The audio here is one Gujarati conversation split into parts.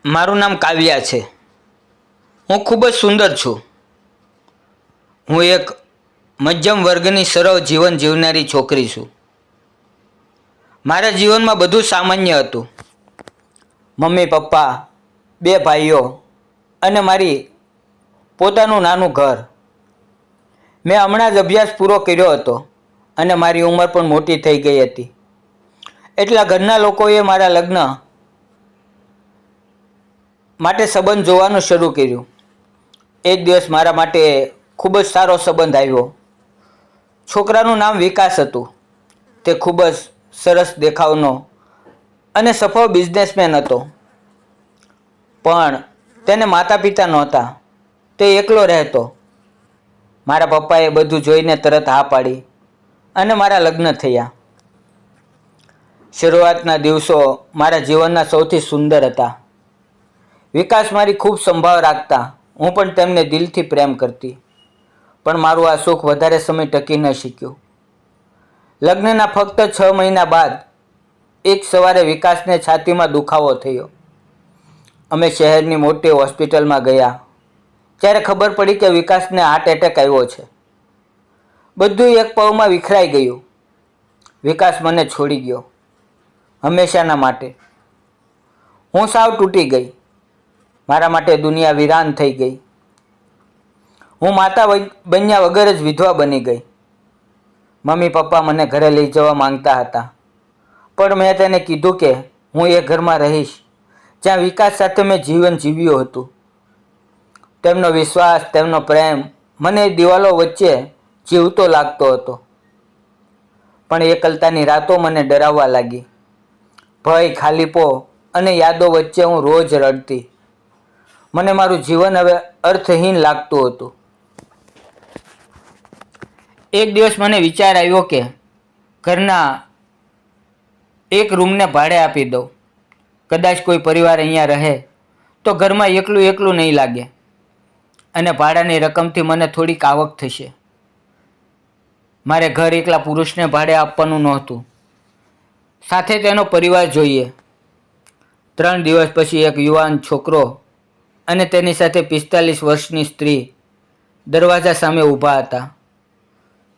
મારું નામ કાવ્યા છે. હું ખૂબ જ સુંદર છું. હું એક મધ્યમ વર્ગની સરળ જીવન જીવનારી છોકરી છું. મારા જીવનમાં બધું સામાન્ય હતું. મમ્મી પપ્પા, બે ભાઈઓ અને મારી પોતાનું નાનું ઘર. મેં હમણાં જ અભ્યાસ પૂરો કર્યો હતો અને મારી ઉંમર પણ મોટી થઈ ગઈ હતી. એટલા ઘરના લોકોએ મારા લગ્ન માટે સંબંધ જોવાનું શરૂ કર્યું. એક દિવસ મારા માટે ખૂબ જ સારો સંબંધ આવ્યો. છોકરાનું નામ વિકાસ હતું. તે ખૂબ જ સરસ દેખાવનો અને સફળ બિઝનેસમેન હતો. પણ તેને માતા પિતા નહોતા. તે એકલો રહેતો. મારા પપ્પાએ બધું જોઈને તરત હા પાડી અને મારા લગ્ન થયા. શરૂઆતના દિવસો મારા જીવનના સૌથી સુંદર હતા. વિકાસ મારી ખૂબ સંભાળ રાખતા. હું પણ તેમને દિલથી પ્રેમ કરતી. પણ મારું આ સુખ વધારે સમય ટકી ન શક્યું. લગ્નના ફક્ત 6 મહિના બાદ એક સવારે વિકાસને છાતીમાં દુખાવો થયો. અમે શહેરની મોટી હોસ્પિટલમાં ગયા. ત્યારે ખબર પડી કે વિકાસને હાર્ટ એટેક આવ્યો છે. બધું એક પળમાં વિખરાઈ ગયું. વિકાસ મને છોડી ગયો, હંમેશાના માટે. હું સાવ તૂટી ગઈ. મારા માટે દુનિયા વીરાન થઈ ગઈ. હું માતા બન્યા વગર જ વિધવા બની ગઈ. મમ્મી પપ્પા મને ઘરે લઈ જવા માંગતા હતા, પણ મેં તેને કીધું કે હું એ ઘરમાં રહીશ જ્યાં વિકાસ સાથે મેં જીવન જીવ્યું હતું. તેમનો વિશ્વાસ, તેમનો પ્રેમ મને દિવાલો વચ્ચે જીવતો લાગતો હતો. પણ એકલતાની રાતો મને ડરાવવા લાગી. ભય, ખાલીપો અને યાદો વચ્ચે હું રોજ રડતી. મને મારું જીવન હવે અર્થહીન લાગતું હતું. એક દિવસ મને વિચાર આવ્યો કે ઘરના એક રૂમને ભાડે આપી દઉં. કદાચ કોઈ પરિવાર અહીંયા રહે તો ઘરમાં એકલું એકલું નહીં લાગે અને ભાડાની રકમથી મને થોડીક આવક થશે. મારે ઘર એકલા પુરુષને ભાડે આપવાનું નહોતું, સાથે તેનો પરિવાર જોઈએ. 3 દિવસ પછી એક યુવાન છોકરો અને તેની સાથે 45 વર્ષની સ્ત્રી દરવાજા સામે ઊભા હતા.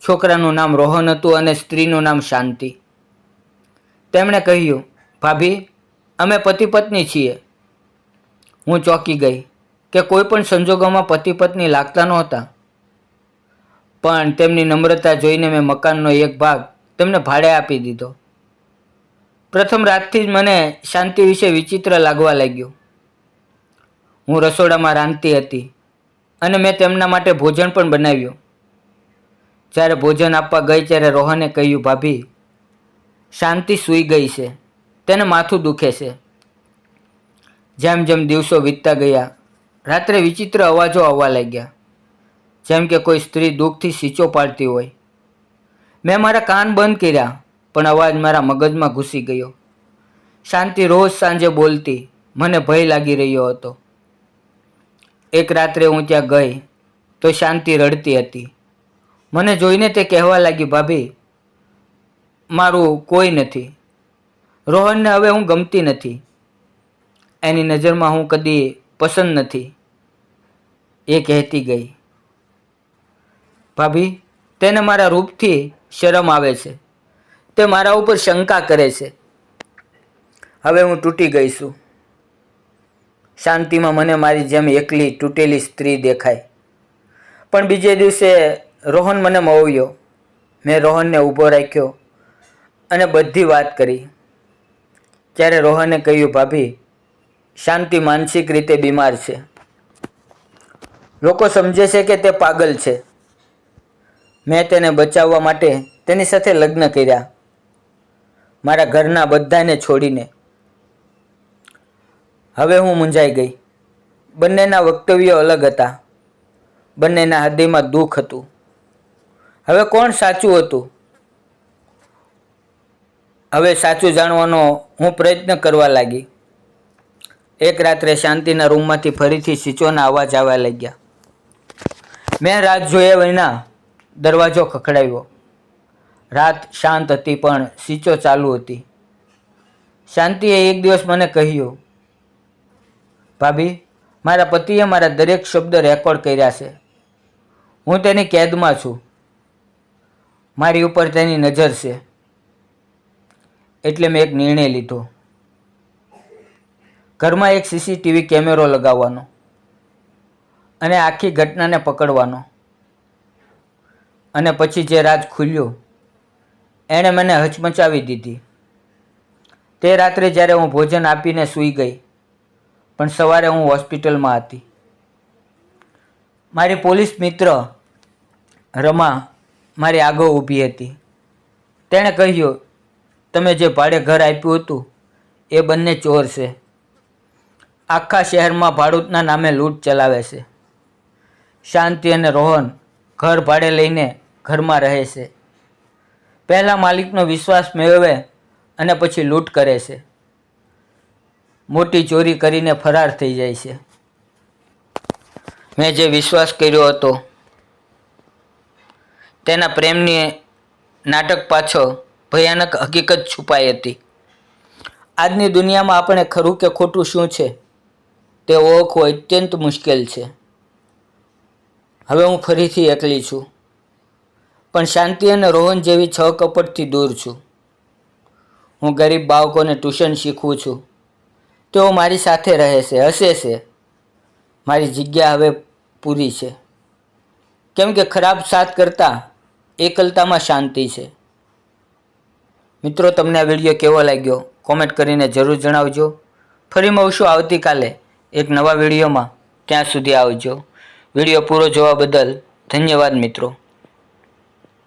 છોકરાનું નામ રોહન હતું અને સ્ત્રીનું નામ શાંતિ. તેમણે કહ્યું, ભાભી, અમે પતિ પત્ની છીએ. હું ચોંકી ગઈ કે કોઈ પણ સંજોગોમાં પતિ પત્ની લાગતા નહોતા. પણ તેમની નમ્રતા જોઈને મેં મકાનનો એક ભાગ તેમને ભાડે આપી દીધો. પ્રથમ રાતથી જ મને શાંતિ વિશે વિચિત્ર લાગવા લાગ્યું. હું રસોડામાં રાંધતી હતી અને મેં તેમના માટે ભોજન પણ બનાવ્યું. જ્યારે ભોજન આપવા ગઈ ત્યારે રોહને કહ્યું, ભાભી, શાંતિ સૂઈ ગઈ છે, તેને માથું દુખે છે. જેમ જેમ દિવસો વીતતા ગયા, રાત્રે વિચિત્ર અવાજો આવવા લાગ્યા, જેમ કે કોઈ સ્ત્રી દુઃખથી સીંચો પાડતી હોય. મેં મારા કાન બંધ કર્યા, પણ અવાજ મારા મગજમાં ઘૂસી ગયો. શાંતિ રોજ સાંજે બોલતી. મને ભય લાગી રહ્યો હતો. એક રાત્રે હું ત્યાં ગઈ તો શાંતિ રડતી હતી. મને જોઈને તે કહેવા લાગી, ભાભી, મારું કોઈ નથી. રોહનને હવે હું ગમતી નથી. એની નજરમાં હું કદી પસંદ નથી, એ કહેતી ગઈ. ભાભી, તેને મારા રૂપથી શરમ આવે છે. તે મારા ઉપર શંકા કરે છે. હવે હું તૂટી ગઈ છું. શાંતિમાં મને મારી જેમ એકલી તૂટેલી સ્ત્રી દેખાય. પણ બીજે દિવસે રોહન મને મળ્યો. મેં રોહનને ઊભો રાખ્યો અને બધી વાત કરી. ત્યારે રોહને કહ્યું, ભાભી, શાંતિ માનસિક રીતે બીમાર છે. લોકો સમજે છે કે તે પાગલ છે. મેં તેને બચાવવા માટે તેની સાથે લગ્ન કર્યા, મારા ઘરના બધાને છોડીને. હવે હું મૂંઝાઈ ગઈ. બંનેના વક્તવ્યો અલગ હતા. બંનેના હૃદયમાં દુઃખ હતું. હવે કોણ સાચું હતું? હવે સાચું જાણવાનો હું પ્રયત્ન કરવા લાગી. એક રાત્રે શાંતિના રૂમમાંથી ફરીથી સીંચોના અવાજ આવવા લાગ્યા. મેં રાત જોયા વિના દરવાજો ખખડાવ્યો. રાત શાંત હતી પણ સીંચો ચાલુ હતી. શાંતિએ એક દિવસ મને કહ્યું, ભાભી, મારા પતિએ મારા દરેક શબ્દ રેકોર્ડ કર્યા છે. હું તેની કેદમાં છું. મારી ઉપર તેની નજર છે. એટલે મેં એક નિર્ણય લીધો. ઘરમાં એક સીસીટીવી કેમેરો લગાવવાનો અને આખી ઘટનાને પકડવાનો. અને પછી જે રાજ ખુલ્યું એણે મને હચમચાવી દીધી. તે રાત્રે જ્યારે હું ભોજન આપીને સૂઈ ગઈ, પણ સવારે હું હોસ્પિટલમાં હતી. મારી પોલીસ મિત્ર રમા મારી આગળ ઊભી હતી. તેણે કહ્યું, તમે જે ભાડે ઘર આપ્યું હતું એ બંને ચોર છે. આખા શહેરમાં ભાડૂતના નામે લૂંટ ચલાવે છે. શાંતિ અને રોહન ઘર ભાડે લઈને ઘરમાં રહે છે. પહેલાં માલિકનો વિશ્વાસ મેળવે અને પછી લૂંટ કરે છે. મોટી ચોરી કરીને ફરાર થઈ જાય છે. મેં જે વિશ્વાસ કર્યો હતો તેના પ્રેમની નાટક પાછળ ભયાનક હકીકત છુપાઈ હતી. આજની દુનિયામાં આપણે ખરું કે ખોટું શું છે તે ઓળખવું અત્યંત મુશ્કેલ છે. હવે હું ફરીથી એકલી છું, પણ શાંતિ અને રોહન જેવી છ કપટથી દૂર છું. હું ગરીબ બાળકોને ટ્યુશન શીખવું છું. તેઓ મારી સાથે રહે છે, હસે છે. મારી જગ્યા હવે પૂરી છે, કેમ કે ખરાબ સાથ કરતાં એકલતામાં શાંતિ છે. મિત્રો, તમને આ વિડીયો કેવો લાગ્યો કોમેન્ટ કરીને જરૂર જણાવજો. ફરી મળશું આવતીકાલે એક નવા વિડીયોમાં. ત્યાં સુધી આવજો. વિડીયો પૂરો જોવા બદલ ધન્યવાદ મિત્રો.